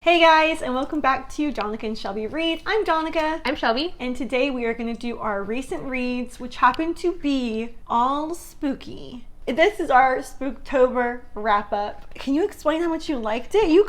Hey guys, and welcome back to Donica and Shelby Read. I'm Donica. I'm Shelby. And today we are going to do our recent reads, which happen to be all spooky. This is our Spooktober wrap-up. Can you explain how much you liked it? You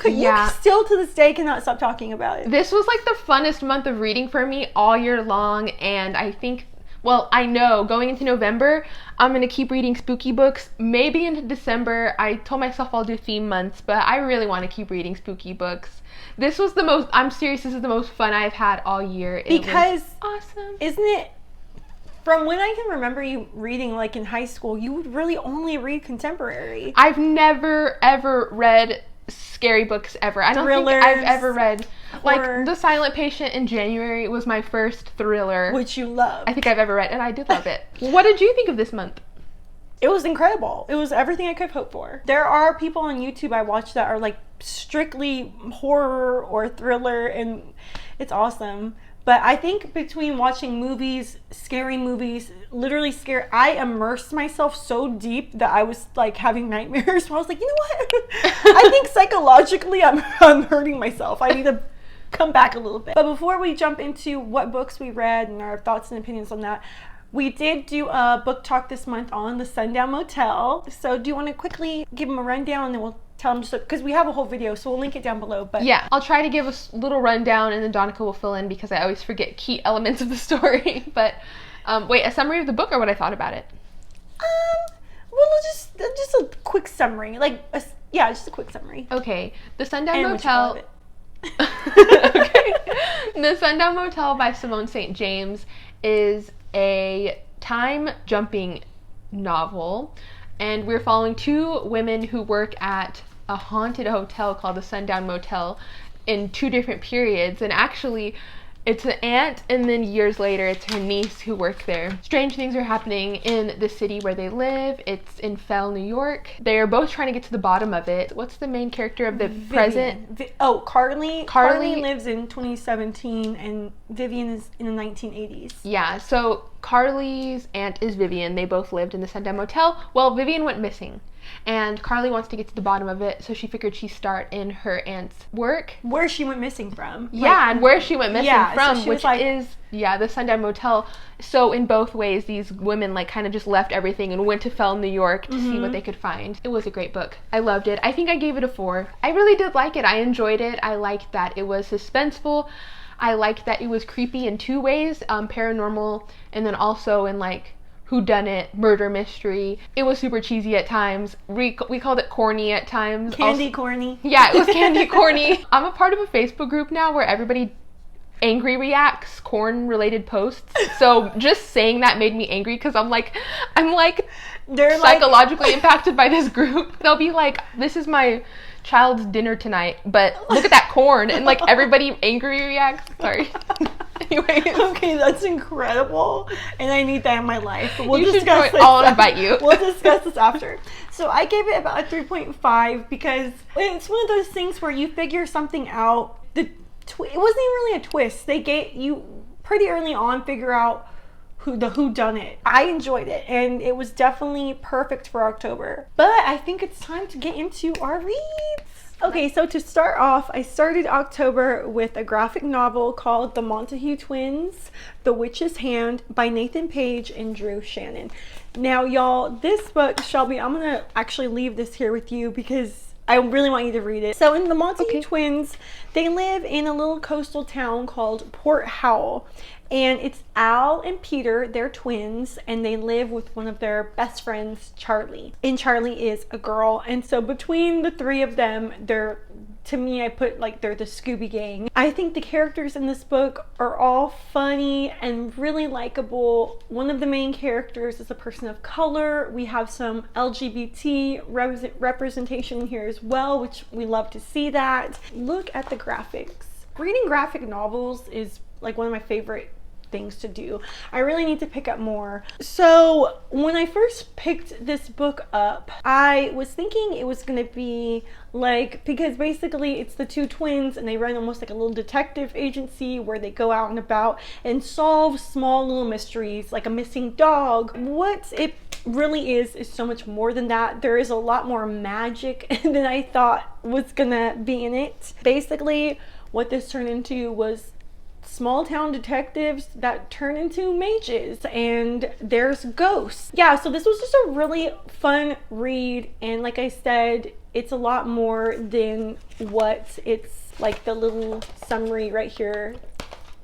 still to this day cannot stop talking about it. This was like the funnest month of reading for me all year long, and I think, well, I know going into November, I'm going to keep reading spooky books. Maybe into December. I told myself I'll do theme months, but I really want to keep reading spooky books. This was the most, I'm serious, this is the most fun I've had all year. Because, awesome. Isn't it, from when I can remember you reading, like in high school, you would really only read contemporary. I've never, ever read scary books ever. I don't think I've ever read, like, The Silent Patient in January was my first thriller. Which you love. I think I've ever read, and I did love it. What did you think of this month? It was incredible. It was everything I could have hoped for. There are people on YouTube I watch that are like strictly horror or thriller, and it's awesome. But I think between watching movies, scary movies, literally scare, I immersed myself so deep that I was like having nightmares. So I was like, you know what? I think psychologically I'm hurting myself. I need to come back a little bit. But before we jump into what books we read and our thoughts and opinions on that, we did do a book talk this month on the Sundown Motel. So do you want to quickly give them a rundown, and then we'll tell them, just because we have a whole video, so we'll link it down below. But yeah, I'll try to give a little rundown, and then Donica will fill in because I always forget key elements of the story. But wait, a summary of the book or what I thought about it? Well, just a quick summary, just a quick summary. Okay, the Sundown Motel. Okay. The Sundown Motel by Simone St. James is a time-jumping novel, and we're following two women who work at a haunted hotel called the Sundown Motel in two different periods, and actually it's an aunt, and then years later it's her niece who work there. Strange things are happening in the city where they live. It's in Fell, New York. They are both trying to get to the bottom of it. What's the main character of the present? Carly. Carly lives in 2017, and Vivian is in the 1980s. Yeah, so Carly's aunt is Vivian. They both lived in the Sundown Motel. Well, Vivian went missing, and Carly wants to get to the bottom of it, so she figured she'd start in her aunt's work. Where she went missing from. Yeah, and where she went missing from, so which is the Sundown Motel. So in both ways, these women kind of just left everything and went to Fell, New York to see what they could find. It was a great book. I loved it. I think I gave it a 4. I really did like it. I enjoyed it. I liked that it was suspenseful. I liked that it was creepy in two ways, paranormal, and then also in whodunit, murder mystery. It was super cheesy at times. We called it corny at times. Corny. Yeah, it was candy corny. I'm a part of a Facebook group now where everybody angry reacts corn-related posts. So just saying that made me angry because I'm they're psychologically impacted by this group. They'll be like, this is my child's dinner tonight, but look at that corn, and everybody angry reacts. Sorry. Anyways. Okay, that's incredible, and I need that in my life. We'll discuss this. I'll invite you. We'll discuss this after. So I gave it about a 3.5 because it's one of those things where you figure something out. It wasn't even really a twist. They gave you pretty early on figure out who done it. I enjoyed it, and it was definitely perfect for October. But I think it's time to get into our reads. Okay, so to start off, I started October with a graphic novel called The Montague Twins, The Witch's Hand by Nathan Page and Drew Shannon. Now, y'all, this book, Shelby, I'm gonna actually leave this here with you because I really want you to read it. So in The Montague Twins, they live in a little coastal town called Port Howell. And it's Al and Peter, they're twins, and they live with one of their best friends, Charlie. And Charlie is a girl. And so between the three of them, they're the Scooby Gang. I think the characters in this book are all funny and really likable. One of the main characters is a person of color. We have some LGBT representation here as well, which we love to see that. Look at the graphics. Reading graphic novels is one of my favorite things to do. I really need to pick up more. So when I first picked this book up, I was thinking it was going to be because basically it's the two twins and they run almost like a little detective agency where they go out and about and solve small little mysteries like a missing dog. What it really is so much more than that. There is a lot more magic than I thought was gonna be in it. Basically, what this turned into was small town detectives that turn into mages, and there's ghosts. Yeah, so this was just a really fun read, and like I said, it's a lot more than what it's like the little summary right here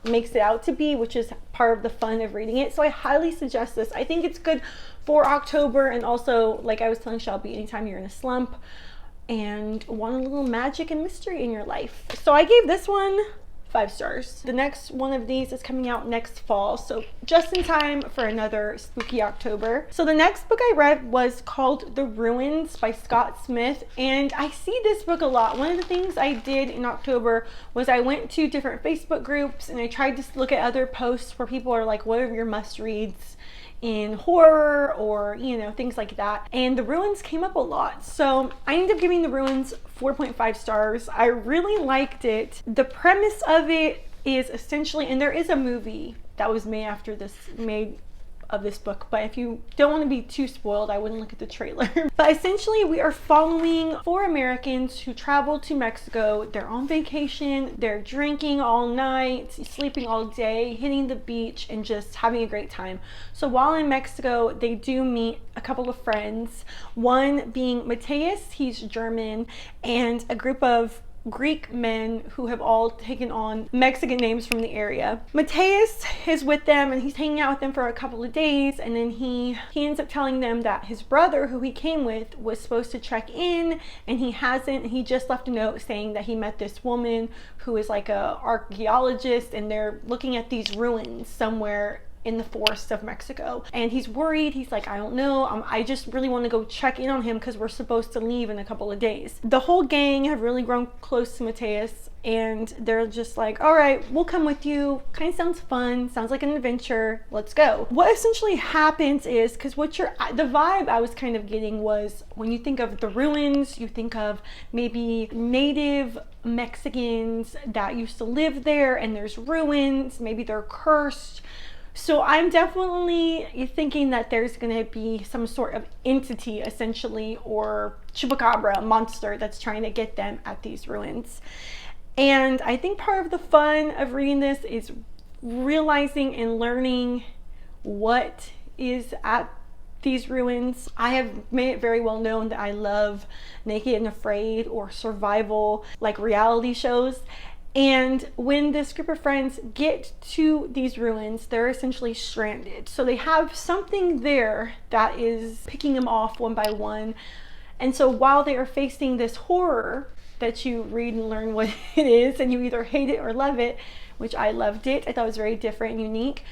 makes it out to be, which is part of the fun of reading it. So I highly suggest this. I think it's good for October, and also, like I was telling Shelby, anytime you're in a slump and want a little magic and mystery in your life. So I gave this one 5 stars. The next one of these is coming out next fall, so just in time for another spooky October. So the next book I read was called The Ruins by Scott Smith, and I see this book a lot. One of the things I did in October was I went to different Facebook groups and I tried to look at other posts where people are like, what are your must reads in horror, or you know, things like that, and The Ruins came up a lot. So I ended up giving The Ruins 4.5 stars. I really liked it. The premise of it is essentially, and there is a movie that was made of this book, but if you don't want to be too spoiled, I wouldn't look at the trailer. But essentially, we are following 4 Americans who travel to Mexico. They're on vacation, they're drinking all night, sleeping all day, hitting the beach, and just having a great time. So while in Mexico, they do meet a couple of friends, one being Matthias, he's German, and a group of Greek men who have all taken on Mexican names from the area. Matthias is with them and he's hanging out with them for a couple of days, and then he ends up telling them that his brother, who he came with, was supposed to check in and he hasn't. He just left a note saying that he met this woman who is like a archaeologist, and they're looking at these ruins somewhere in the forests of Mexico, and he's worried. He's like, I don't know, I just really want to go check in on him because we're supposed to leave in a couple of days. The whole gang have really grown close to Matthias, and they're just like, all right, we'll come with you. Kind of sounds fun, sounds like an adventure, let's go. What essentially happens is, because the vibe I was kind of getting was, when you think of The Ruins, you think of maybe native Mexicans that used to live there, and there's ruins, maybe they're cursed. So I'm definitely thinking that there's going to be some sort of entity, essentially, or chupacabra, monster that's trying to get them at these ruins. And I think part of the fun of reading this is realizing and learning what is at these ruins. I have made it very well known that I love Naked and Afraid or survival, like reality shows. And when this group of friends get to these ruins, they're essentially stranded. So they have something there that is picking them off one by one. And so while they are facing this horror that you read and learn what it is, and you either hate it or love it, which I loved it. I thought it was very different and unique.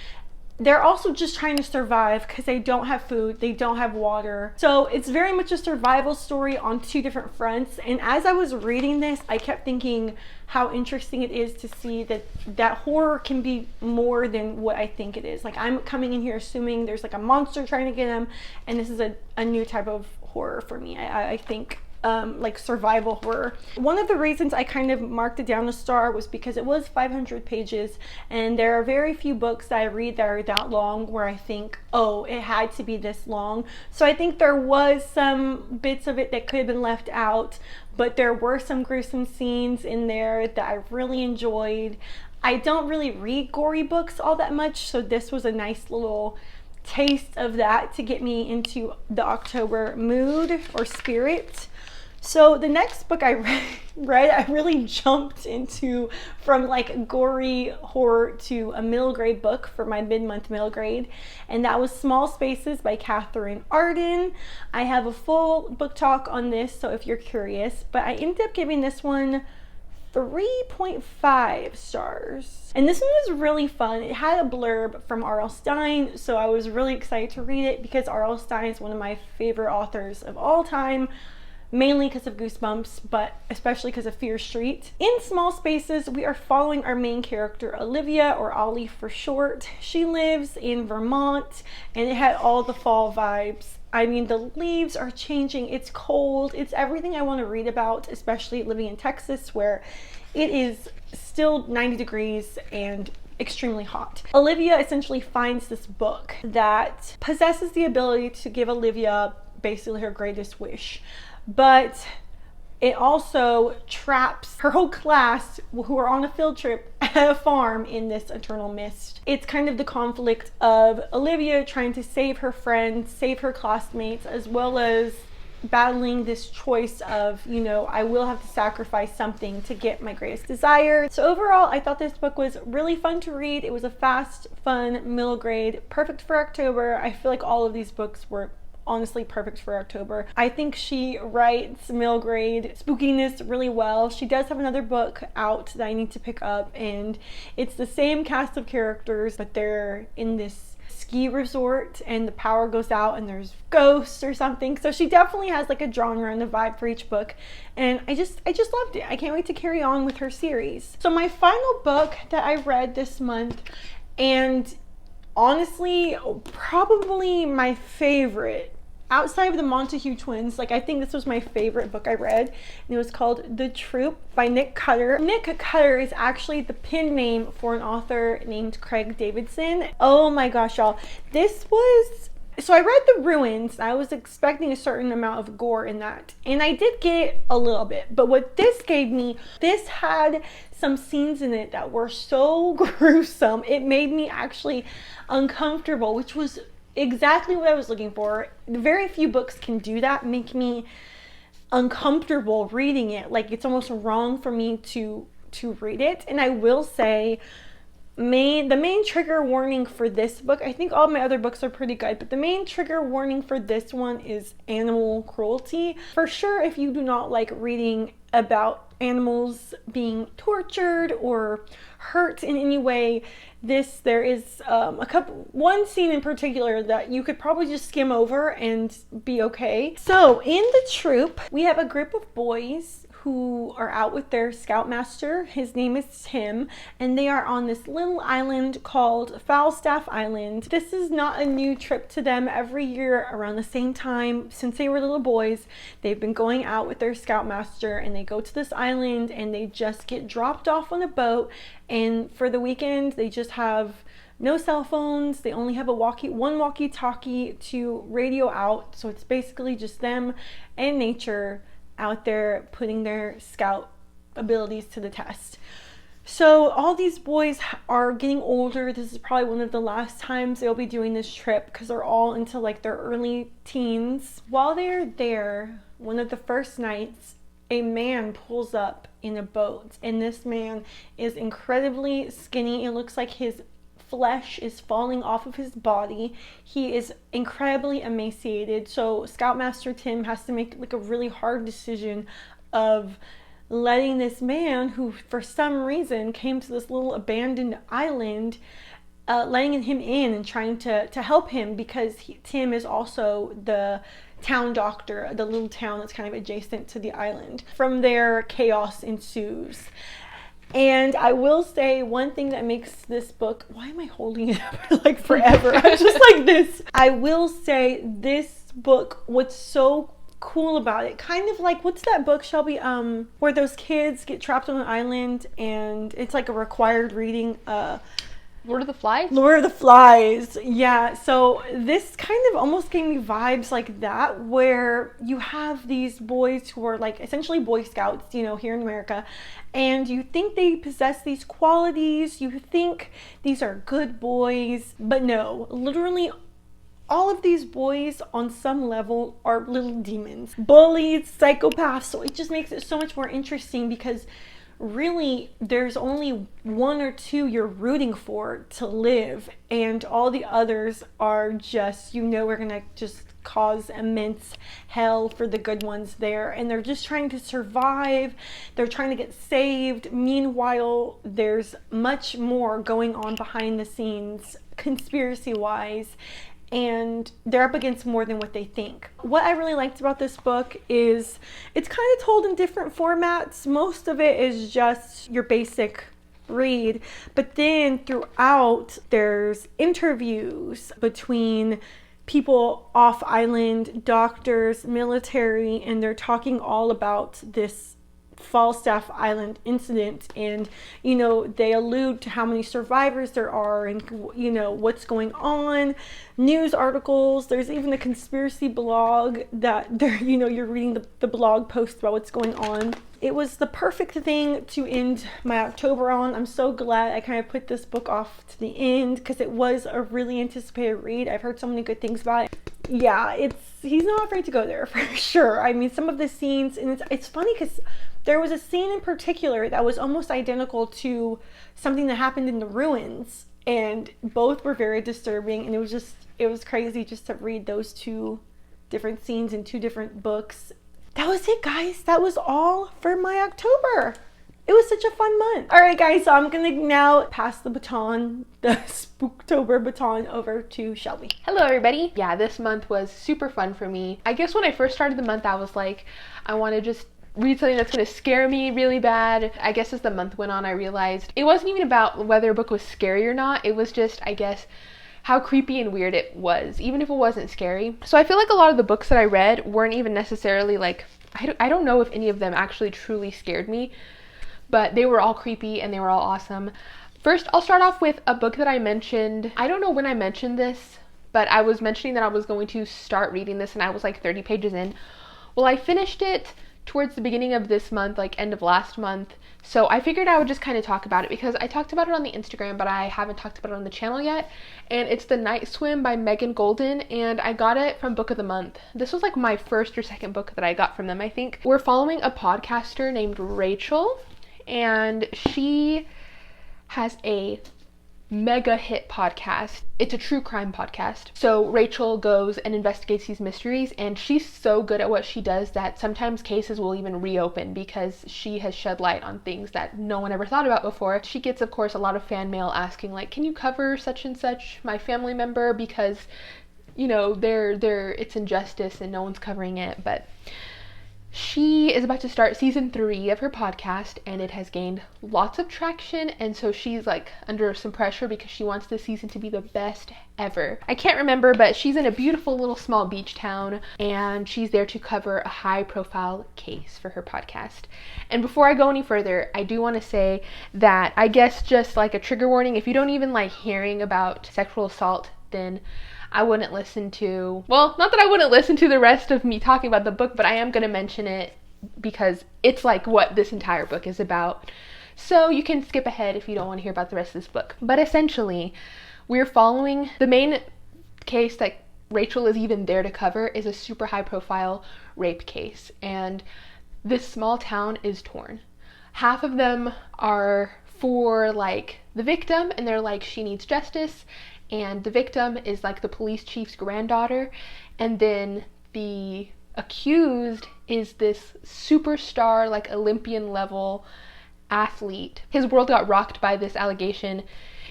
They're also just trying to survive because they don't have food, they don't have water. So it's very much a survival story on 2 different fronts. And as I was reading this, I kept thinking how interesting it is to see that horror can be more than what I think it is. Like, I'm coming in here assuming there's like a monster trying to get them, and this is a new type of horror for me. I think like survival horror. One of the reasons I kind of marked it down a star was because it was 500 pages, and there are very few books that I read that are that long where I think, oh, it had to be this long. So I think there was some bits of it that could have been left out, but there were some gruesome scenes in there that I really enjoyed. I don't really read gory books all that much, so this was a nice little taste of that to get me into the October mood or spirit. So the next book I read, I really jumped into from like gory horror to a middle grade book for my mid-month middle grade, and that was Small Spaces by Katherine Arden. I have a full book talk on this, so if you're curious, but I ended up giving this one 3.5 stars. And this one was really fun. It had a blurb from R.L. Stine, so I was really excited to read it because R.L. Stine is one of my favorite authors of all time. Mainly because of Goosebumps, but especially because of Fear Street. In Small Spaces, we are following our main character, Olivia, or Ollie for short. She lives in Vermont, and it had all the fall vibes. I mean, the leaves are changing, it's cold, it's everything I want to read about, especially living in Texas, where it is still 90 degrees and extremely hot. Olivia essentially finds this book that possesses the ability to give Olivia basically her greatest wish, but it also traps her whole class who are on a field trip at a farm in this eternal mist. It's kind of the conflict of Olivia trying to save her friends, save her classmates, as well as battling this choice of, you know, I will have to sacrifice something to get my greatest desire. So overall, I thought this book was really fun to read. It was a fast, fun, middle grade, perfect for October. I feel like all of these books were honestly perfect for October. I think she writes middle grade spookiness really well. She does have another book out that I need to pick up, and it's the same cast of characters, but they're in this ski resort and the power goes out and there's ghosts or something. So she definitely has like a genre and a vibe for each book, and I just loved it. I can't wait to carry on with her series. So my final book that I read this month, and honestly probably my favorite outside of the Montague twins, like I think this was my favorite book I read, and it was called The Troop by Nick Cutter. Nick Cutter is actually the pen name for an author named Craig Davidson. Oh my gosh, y'all, this was, so I read The Ruins. I was expecting a certain amount of gore in that, and I did get a little bit, but what this gave me, this had some scenes in it that were so gruesome, it made me actually uncomfortable, which was exactly what I was looking for. Very few books can do that, make me uncomfortable reading it. Like it's almost wrong for me to read it. And I will say, the main trigger warning for this book, I think all my other books are pretty good, but the main trigger warning for this one is animal cruelty. For sure, if you do not like reading about animals being tortured or hurt in any way, there is one scene in particular that you could probably just skim over and be okay. So in The Troop, we have a group of boys who are out with their scoutmaster. His name is Tim, and they are on this little island called Falstaff Island. This is not a new trip to them. Every year around the same time, since they were little boys, they've been going out with their scoutmaster, and they go to this island and they just get dropped off on a boat, and for the weekend they just have no cell phones. They only have one walkie-talkie to radio out, so it's basically just them and nature out there putting their scout abilities to the test. So all these boys are getting older. This is probably one of the last times they'll be doing this trip because they're all into like their early teens. While they're there, one of the first nights, a man pulls up in a boat, and this man is incredibly skinny. It looks like his flesh is falling off of his body. He is incredibly emaciated. So Scoutmaster Tim has to make like a really hard decision of letting this man, who for some reason came to this little abandoned island, letting him in and trying to help him, because Tim is also the town doctor, the little town that's kind of adjacent to the island. From there, chaos ensues. And I will say one thing that makes this book, why am I holding it up like forever? I'm just like this. I will say this book, what's so cool about it, kind of like, what's that book, Shelby, where those kids get trapped on an island and it's like a required reading, Lord of the Flies? Lord of the Flies, yeah. So this kind of almost gave me vibes like that, where you have these boys who are like essentially Boy Scouts, you know, here in America, and you think they possess these qualities, you think these are good boys, but no, literally all of these boys on some level are little demons, bullies, psychopaths. So it just makes it so much more interesting, because really there's only one or two you're rooting for to live, and all the others are just, you know, we're gonna just cause immense hell for the good ones there, and they're just trying to survive. They're trying to get saved. Meanwhile, there's much more going on behind the scenes conspiracy wise, and they're up against more than what they think. What I really liked about this book is it's kind of told in different formats. Most of it is just your basic read, but then throughout there's interviews between people off island, doctors, military, and they're talking all about this Falstaff Island incident, and you know, they allude to how many survivors there are, and you know, what's going on, news articles. There's even a conspiracy blog that there, you know, you're reading the blog post about what's going on. It was the perfect thing to end my October on. I'm so glad I kind of put this book off to the end, because it was a really anticipated read. I've heard so many good things about it. Yeah, he's not afraid to go there for sure. I mean, some of the scenes, and it's funny because there was a scene in particular that was almost identical to something that happened in the ruins, and both were very disturbing, and it was crazy just to read those two different scenes in two different books. That was it, guys. That was all for my October. It was such a fun month. All right, guys, so I'm gonna now pass the Spooktober baton over to Shelby. Hello, everybody. Yeah, this month was super fun for me. I guess when I first started the month, I was like, I want to just read something that's going to scare me really bad. I guess as the month went on, I realized it wasn't even about whether a book was scary or not. It was just, I guess, how creepy and weird it was, even if it wasn't scary. So I feel like a lot of the books that I read weren't even necessarily like, I don't know if any of them actually truly scared me, but they were all creepy and they were all awesome. First, I'll start off with a book that I mentioned. I don't know when I mentioned this, but I was mentioning that I was going to start reading this, and I was like 30 pages in. Well, I finished it towards the beginning of this month, like end of last month. So I figured I would just kind of talk about it, because I talked about it on the Instagram, but I haven't talked about it on the channel yet. And it's The Night Swim by Megan Goldin, and I got it from Book of the Month. This was like my first or second book that I got from them, I think. We're following a podcaster named Rachel, and she has a mega hit podcast. It's a true crime podcast. So Rachel goes and investigates these mysteries, and she's so good at what she does that sometimes cases will even reopen because she has shed light on things that no one ever thought about before. She gets, of course, a lot of fan mail asking like, can you cover such and such, my family member, because you know, it's injustice and no one's covering it. But she is about to start season 3 of her podcast, and it has gained lots of traction, and so she's like under some pressure because she wants this season to be the best ever. I can't remember, but she's in a beautiful little small beach town, and she's there to cover a high profile case for her podcast. And before I go any further, I do want to say that, I guess just like a trigger warning, if you don't even like hearing about sexual assault, then I wouldn't listen to, well, not that I wouldn't listen to the rest of me talking about the book, but I am going to mention it because it's like what this entire book is about. So you can skip ahead if you don't want to hear about the rest of this book. But essentially, we're following the main case that Rachel is even there to cover is a super high profile rape case. And this small town is torn. Half of them are for like the victim, and they're like, she needs justice. And the victim is like the police chief's granddaughter, and then the accused is this superstar, like Olympian level athlete. His world got rocked by this allegation.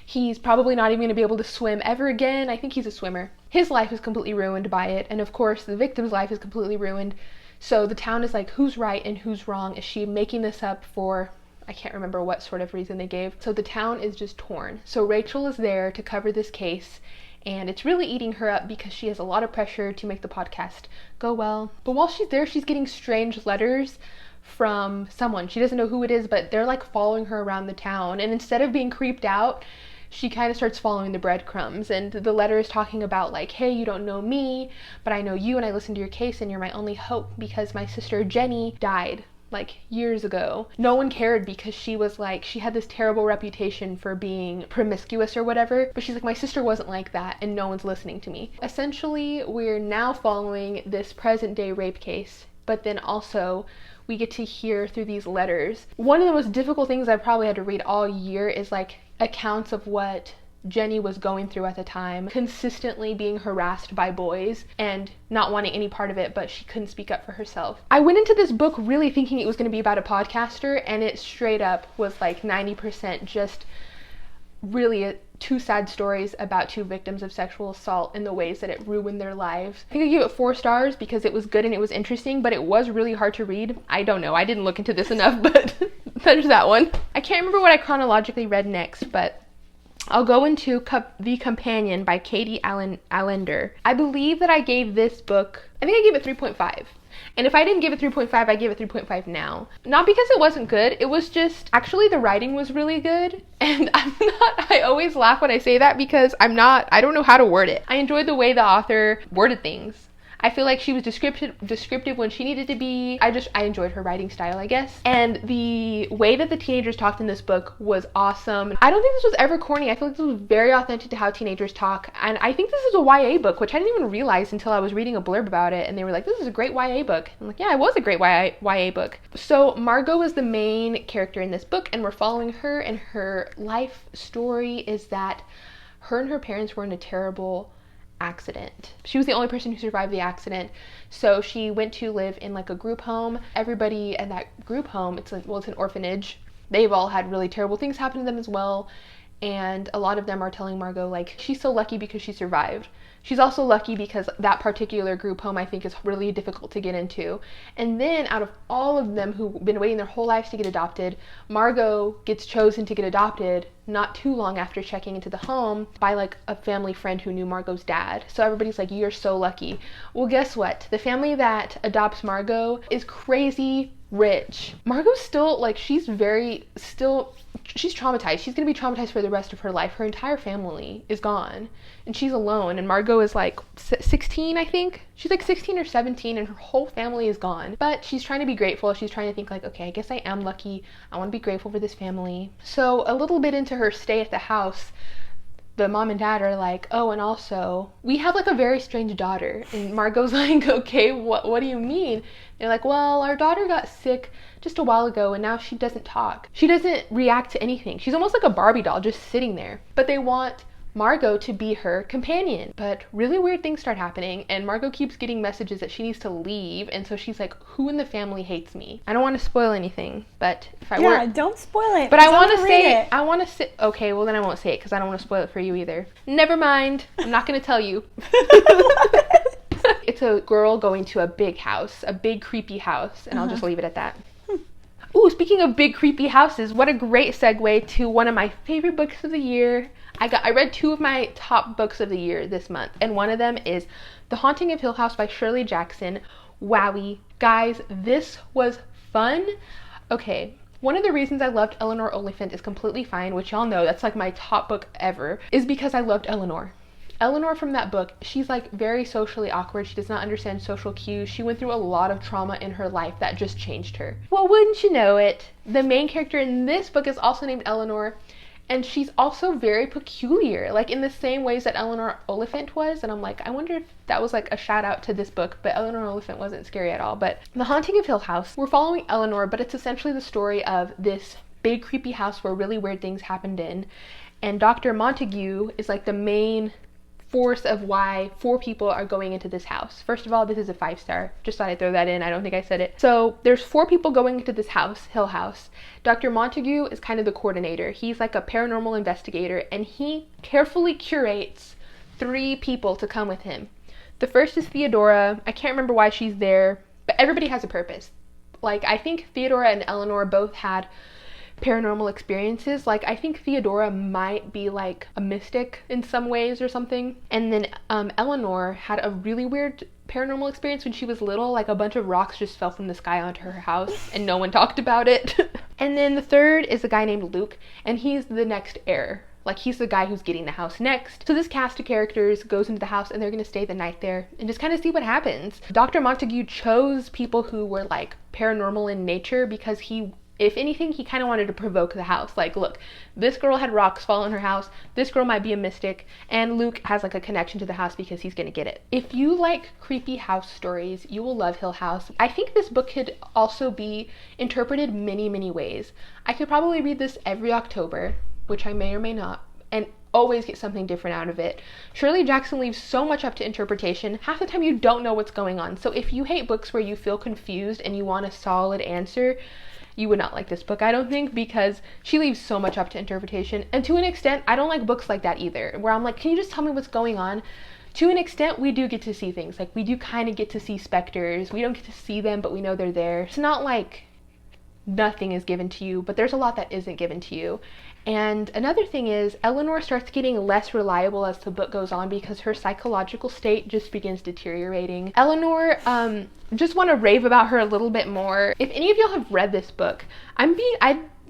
He's probably not even going to be able to swim ever again. I think he's a swimmer. His life is completely ruined by it, and of course the victim's life is completely ruined. So the town is like, who's right and who's wrong? Is she making this up for, I can't remember what sort of reason they gave. So the town is just torn. So Rachel is there to cover this case, and it's really eating her up because she has a lot of pressure to make the podcast go well. But while she's there, she's getting strange letters from someone. She doesn't know who it is, but they're like following her around the town. And instead of being creeped out, she kind of starts following the breadcrumbs, and the letter is talking about like, hey, you don't know me, but I know you, and I listened to your case, and you're my only hope because my sister Jenny died like years ago. No one cared because she was like, she had this terrible reputation for being promiscuous or whatever, but she's like, my sister wasn't like that, and no one's listening to me. Essentially, we're now following this present day rape case, but then also we get to hear through these letters. One of the most difficult things I probably had to read all year is like accounts of what Jenny was going through at the time, consistently being harassed by boys and not wanting any part of it, but she couldn't speak up for herself. I went into this book really thinking it was going to be about a podcaster, and it straight up was like 90% just really two sad stories about two victims of sexual assault and the ways that it ruined their lives. I think I gave it 4 stars because it was good and it was interesting, but it was really hard to read. I don't know, I didn't look into this enough, but there's that one. I can't remember what I chronologically read next, but I'll go into The Companion by Katie Alender. I believe that I gave this book, I think I gave it 3.5. And if I didn't give it 3.5, I give it 3.5 now. Not because it wasn't good, it was just, actually the writing was really good. And I always laugh when I say that because I don't know how to word it. I enjoyed the way the author worded things. I feel like she was descriptive when she needed to be. I enjoyed her writing style, I guess. And the way that the teenagers talked in this book was awesome. I don't think this was ever corny. I feel like this was very authentic to how teenagers talk. And I think this is a YA book, which I didn't even realize until I was reading a blurb about it. And they were like, this is a great YA book. I'm like, yeah, it was a great YA book. So Margot is the main character in this book, and we're following her, and her life story is that her and her parents were in a terrible accident. She was the only person who survived the accident, so she went to live in like a group home. Everybody in that group home, it's an orphanage. They've all had really terrible things happen to them as well, and a lot of them are telling Margot like she's so lucky because she survived. She's also lucky because that particular group home, I think, is really difficult to get into. And then out of all of them who've been waiting their whole lives to get adopted, Margot gets chosen to get adopted not too long after checking into the home by like a family friend who knew Margot's dad. So everybody's like, you're so lucky. Well, guess what? The family that adopts Margot is crazy rich. Margot's still like, she's traumatized. She's gonna be traumatized for the rest of her life. Her entire family is gone and she's alone, and Margot is like 16, I think. She's like 16 or 17 and her whole family is gone. But she's trying to be grateful. She's trying to think like, okay, I guess I am lucky. I want to be grateful for this family. So a little bit into her stay at the house, the mom and dad are like, oh, and also we have like a very strange daughter. And Margot's like, okay, what do you mean? They're like, well, our daughter got sick just a while ago and now she doesn't talk. She doesn't react to anything. She's almost like a Barbie doll just sitting there. But they want Margot to be her companion. But really weird things start happening, and Margot keeps getting messages that she needs to leave, and so she's like, who in the family hates me? I don't want to spoil anything, but if I were... Yeah, don't spoil it. But I want to say it. Okay, well then I won't say it because I don't want to spoil it for you either. Never mind. I'm not going to tell you. It's a girl going to a big house, a big creepy house, and I'll just leave it at that. Ooh, speaking of big creepy houses, what a great segue to one of my favorite books of the year. I read two of my top books of the year this month, and one of them is The Haunting of Hill House by Shirley Jackson. Wowie. Guys, this was fun. Okay, one of the reasons I loved Eleanor Oliphant is Completely Fine, which y'all know that's like my top book ever, is because I loved Eleanor. Eleanor from that book, she's like very socially awkward. She does not understand social cues. She went through a lot of trauma in her life that just changed her. Well, wouldn't you know it, the main character in this book is also named Eleanor, and she's also very peculiar, like in the same ways that Eleanor Oliphant was. And I'm like, I wonder if that was like a shout out to this book, but Eleanor Oliphant wasn't scary at all. But The Haunting of Hill House, we're following Eleanor, but it's essentially the story of this big creepy house where really weird things happened in. And Dr. Montague is like the main force of why 4 people are going into this house. First of all, this is a 5-star. Just thought I'd throw that in. I don't think I said it. So there's 4 people going into this house, Hill House. Dr. Montague is kind of the coordinator. He's like a paranormal investigator, and he carefully curates 3 people to come with him. The first is Theodora. I can't remember why she's there, but everybody has a purpose. Like, I think Theodora and Eleanor both had paranormal experiences. Like, I think Theodora might be like a mystic in some ways or something. And then Eleanor had a really weird paranormal experience when she was little. Like, a bunch of rocks just fell from the sky onto her house and no one talked about it. And then the third is a guy named Luke, and he's the next heir. Like, he's the guy who's getting the house next. So this cast of characters goes into the house, and they're going to stay the night there and just kind of see what happens. Dr. Montague chose people who were like paranormal in nature because if anything, he kind of wanted to provoke the house. Like, look, this girl had rocks fall in her house. This girl might be a mystic. And Luke has like a connection to the house because he's going to get it. If you like creepy house stories, you will love Hill House. I think this book could also be interpreted many, many ways. I could probably read this every October, which I may or may not, and always get something different out of it. Shirley Jackson leaves so much up to interpretation. Half the time you don't know what's going on. So if you hate books where you feel confused and you want a solid answer, you would not like this book, I don't think, because she leaves so much up to interpretation. And to an extent, I don't like books like that either, where I'm like, can you just tell me what's going on? To an extent, we do get to see things. Like, we do kind of get to see specters. We don't get to see them, but we know they're there. It's not like nothing is given to you, but there's a lot that isn't given to you. And another thing is, Eleanor starts getting less reliable as the book goes on because her psychological state just begins deteriorating. Eleanor, just want to rave about her a little bit more. If any of y'all have read this book, I'm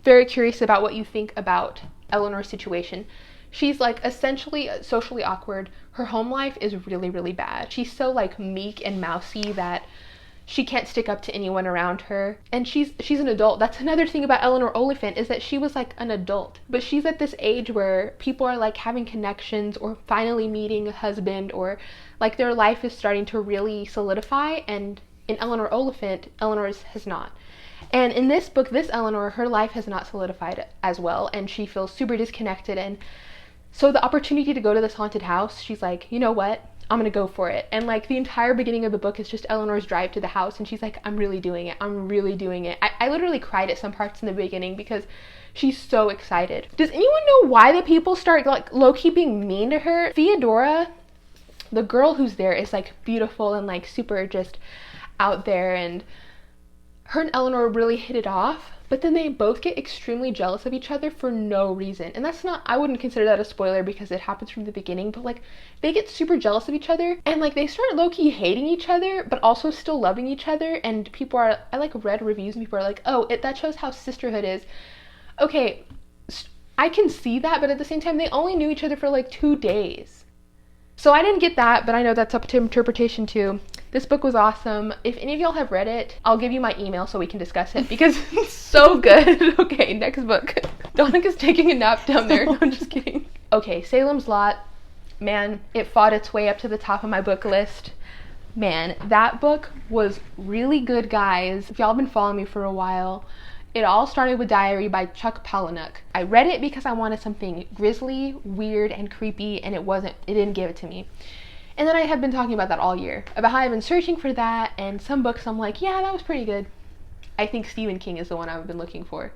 very curious about what you think about Eleanor's situation. She's like essentially socially awkward. Her home life is really, really bad. She's so like meek and mousy that she can't stick up to anyone around her. And she's an adult. That's another thing about Eleanor Oliphant, is that she was like an adult. But she's at this age where people are like having connections or finally meeting a husband, or like their life is starting to really solidify. And in Eleanor Oliphant, Eleanor's has not. And in this book, this Eleanor, her life has not solidified as well. And she feels super disconnected. And so the opportunity to go to this haunted house, she's like, you know what? I'm gonna go for it. And like the entire beginning of the book is just Eleanor's drive to the house, and she's like, I'm really doing it. I'm really doing it. I literally cried at some parts in the beginning because she's so excited. Does anyone know why the people start like low-key being mean to her? Theodora, the girl who's there, is like beautiful and like super just out there, and her and Eleanor really hit it off. But then they both get extremely jealous of each other for no reason. And that's not, I wouldn't consider that a spoiler because it happens from the beginning, but like they get super jealous of each other, and like they start low-key hating each other, but also still loving each other. And people are, I like read reviews and people are like, oh, that shows how sisterhood is. Okay, I can see that, but at the same time, they only knew each other for like 2 days. So I didn't get that, but I know that's up to interpretation too. This book was awesome. If any of y'all have read it, I'll give you my email so we can discuss it because it's so good. Okay, next book. Dominica's taking a nap down there. No, I'm just kidding. Okay, Salem's Lot. Man, it fought its way up to the top of my book list. Man, that book was really good, guys. If y'all have been following me for a while, it all started with Diary by Chuck Palahniuk. I read it because I wanted something grisly, weird, and creepy, and it didn't give it to me. And then I have been talking about that all year, about how I've been searching for that, and some books I'm like, yeah, that was pretty good. I think Stephen King is the one I've been looking for.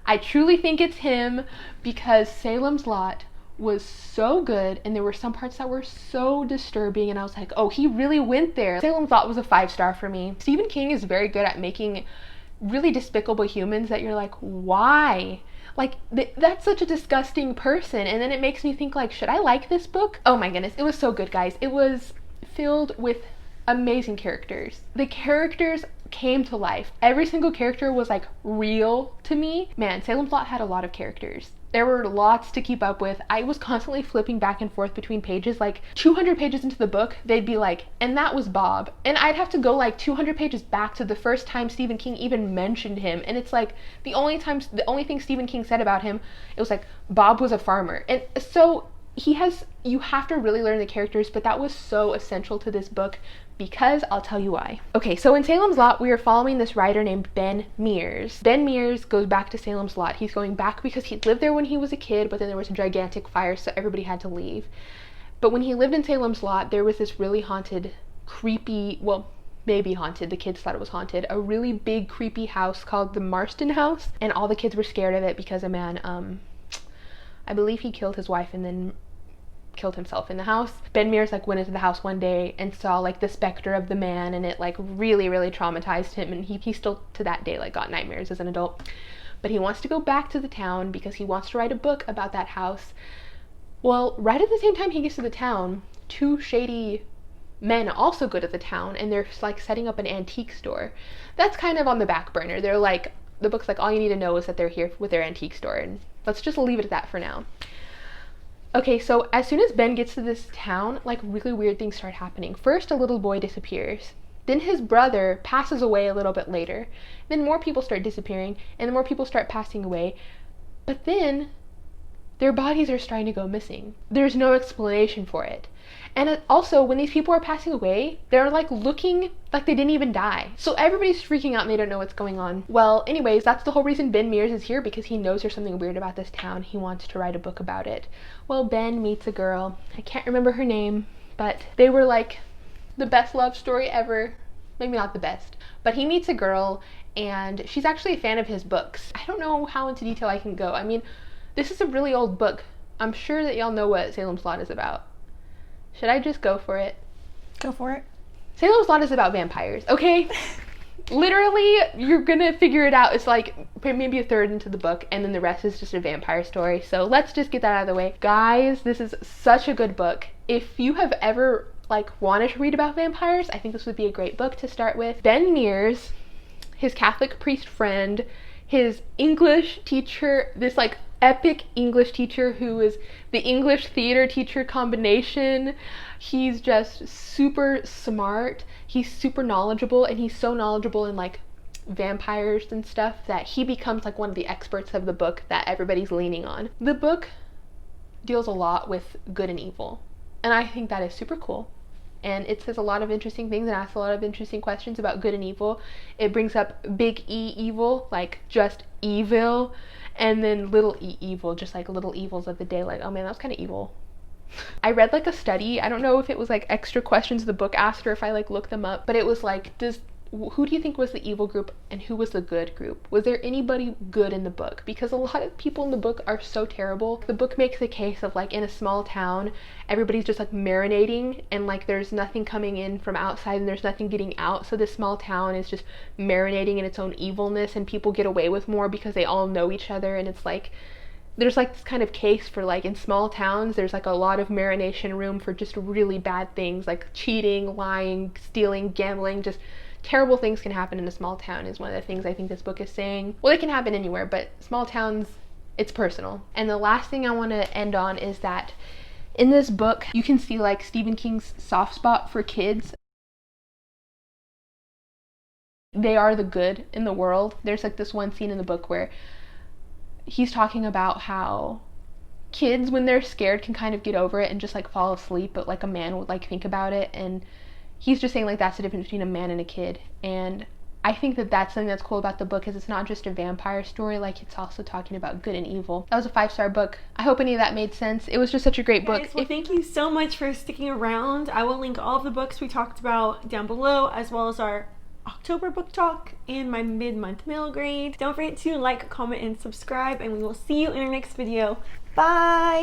I truly think it's him because Salem's Lot was so good, and there were some parts that were so disturbing, and I was like, oh, he really went there. Salem's Lot was a 5-star for me. Stephen King is very good at making really despicable humans that you're like, why? Like, that's such a disgusting person. And then it makes me think, like, should I like this book? Oh my goodness, it was so good, guys. It was filled with amazing characters. The characters came to life. Every single character was, like, real to me. Man, Salem's Lot had a lot of characters. There were lots to keep up with. I was constantly flipping back and forth between pages. Like 200 pages into the book, they'd be like, and that was Bob. And I'd have to go like 200 pages back to the first time Stephen King even mentioned him. And it's like the only thing Stephen King said about him, it was like Bob was a farmer. And so you have to really learn the characters, but that was so essential to this book because I'll tell you why. Okay, so in Salem's Lot, we are following this writer named Ben Mears. Ben Mears goes back to Salem's Lot. He's going back because he lived there when he was a kid, but then there was a gigantic fire, so everybody had to leave. But when he lived in Salem's Lot, there was this really haunted, creepy, well, maybe haunted, the kids thought it was haunted, a really big, creepy house called the Marston House, and all the kids were scared of it because a man, I believe he killed his wife and then killed himself in the house. Ben Mears like went into the house one day and saw like the specter of the man, and it like really, really traumatized him, and he still to that day like got nightmares as an adult. But he wants to go back to the town because he wants to write a book about that house. Well, right at the same time he gets to the town, 2 shady men also go to the town, and they're like setting up an antique store. That's kind of on the back burner. They're like, the book's like, all you need to know is that they're here with their antique store, and let's just leave it at that for now. Okay, so as soon as Ben gets to this town, like really weird things start happening. First, a little boy disappears. Then his brother passes away a little bit later. Then more people start disappearing, and then more people start passing away. But then their bodies are starting to go missing. There's no explanation for it. And also, when these people are passing away, they're like looking like they didn't even die. So everybody's freaking out and they don't know what's going on. Well, anyways, that's the whole reason Ben Mears is here, because he knows there's something weird about this town. He wants to write a book about it. Well, Ben meets a girl. I can't remember her name, but they were like the best love story ever. Maybe not the best, but he meets a girl and she's actually a fan of his books. I don't know how into detail I can go. I mean, this is a really old book. I'm sure that y'all know what Salem's Lot is about. Should I just go for it? Go for it. Salem's Lot is about vampires, okay? Literally, you're gonna figure it out. It's like maybe a third into the book, and then the rest is just a vampire story. So let's just get that out of the way. Guys, this is such a good book. If you have ever like wanted to read about vampires, I think this would be a great book to start with. Ben Mears, his Catholic priest friend, his English teacher, this like epic English teacher who is the English theater teacher combination. He's just super smart. He's super knowledgeable, and he's so knowledgeable in like vampires and stuff that he becomes like one of the experts of the book that everybody's leaning on. The book deals a lot with good and evil, and I think that is super cool. And it says a lot of interesting things and asks a lot of interesting questions about good and evil. It brings up big E evil, like just evil, and then little e evil, just like little evils of the day, like, oh man, that's kind of evil. I read like a study, I don't know if it was like extra questions the book asked or if I like looked them up, but it was like, who do you think was the evil group and who was the good group? Was there anybody good in the book? Because a lot of people in the book are so terrible. The book makes a case of like in a small town, everybody's just like marinating, and like there's nothing coming in from outside and there's nothing getting out. So this small town is just marinating in its own evilness, and people get away with more because they all know each other. And it's like, there's like this kind of case for like in small towns, there's like a lot of marination room for just really bad things like cheating, lying, stealing, gambling, just terrible things can happen in a small town is one of the things I think this book is saying. Well, it can happen anywhere, but small towns, it's personal. And the last thing I want to end on is that in this book, you can see like Stephen King's soft spot for kids. They are the good in the world. There's like this one scene in the book where he's talking about how kids, when they're scared, can kind of get over it and just like fall asleep, but like a man would like think about it. And he's just saying like that's the difference between a man and a kid. And I think that that's something that's cool about the book, is it's not just a vampire story, like it's also talking about good and evil. That was a 5-star book. I hope any of that made sense. It was just such a great book. Well, thank you so much for sticking around. I will link all of the books we talked about down below, as well as our October book talk and my mid-month mail grade. Don't forget to like, comment, and subscribe, and we will see you in our next video. Bye!